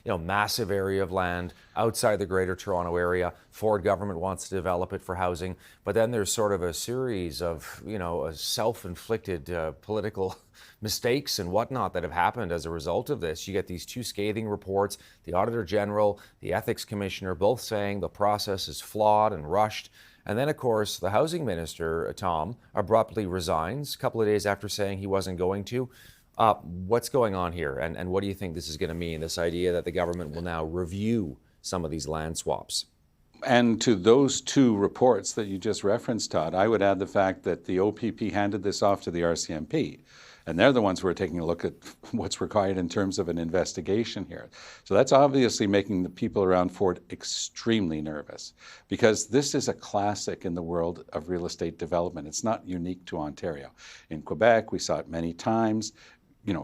massive area of land outside the Greater Toronto Area. Ford government wants to develop it for housing, but then there's sort of a series of, self-inflicted political mistakes and whatnot that have happened as a result of this. You get these two scathing reports, the Auditor General, the Ethics Commissioner, both saying the process is flawed and rushed. And then, of course, the housing minister, Tom, abruptly resigns a couple of days after saying he wasn't going to. What's going on here? And what do you think this is going to mean, this idea that the government will now review some of these land swaps? And to those two reports that you just referenced, Todd, I would add the fact that the OPP handed this off to the RCMP. And they're the ones who are taking a look at what's required in terms of an investigation here. So that's obviously making the people around Ford extremely nervous, because this is a classic in the world of real estate development. It's not unique to Ontario. In Quebec, we saw it many times.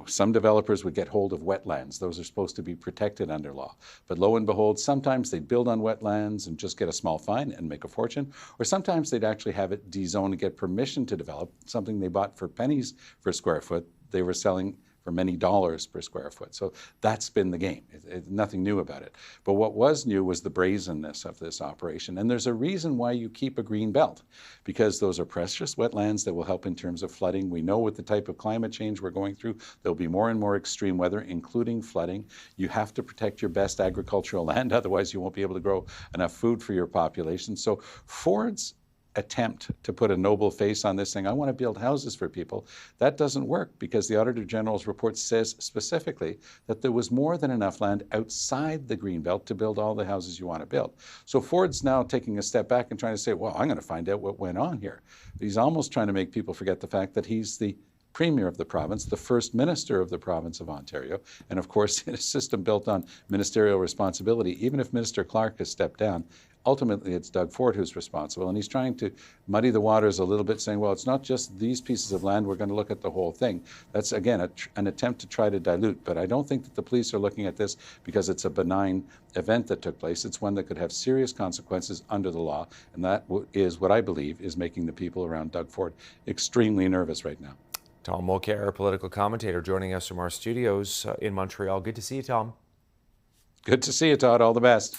Some developers would get hold of wetlands. Those are supposed to be protected under law. But lo and behold, sometimes they'd build on wetlands and just get a small fine and make a fortune. Or sometimes they'd actually have it dezoned and get permission to develop something they bought for pennies per square foot. They were selling for many dollars per square foot. So that's been the game. Nothing new about it. But what was new was the brazenness of this operation. And there's a reason why you keep a green belt, because those are precious wetlands that will help in terms of flooding. We know with the type of climate change we're going through, there'll be more and more extreme weather, including flooding. You have to protect your best agricultural land, otherwise you won't be able to grow enough food for your population. So Ford's attempt to put a noble face on this thing, I want to build houses for people, that doesn't work, because the Auditor General's report says specifically that there was more than enough land outside the Greenbelt to build all the houses you want to build. So Ford's now taking a step back and trying to say, well, I'm going to find out what went on here. He's almost trying to make people forget the fact that he's the Premier of the province, the First Minister of the province of Ontario, and of course in a system built on ministerial responsibility. Even if Minister Clark has stepped down, ultimately it's Doug Ford who's responsible, and he's trying to muddy the waters a little bit, saying, well, it's not just these pieces of land, we're going to look at the whole thing. That's, again, an attempt to try to dilute, but I don't think that the police are looking at this because it's a benign event that took place. It's one that could have serious consequences under the law, and that is what I believe is making the people around Doug Ford extremely nervous right now. Tom Mulcair, political commentator, joining us from our studios in Montreal. Good to see you, Tom. Good to see you, Todd. All the best.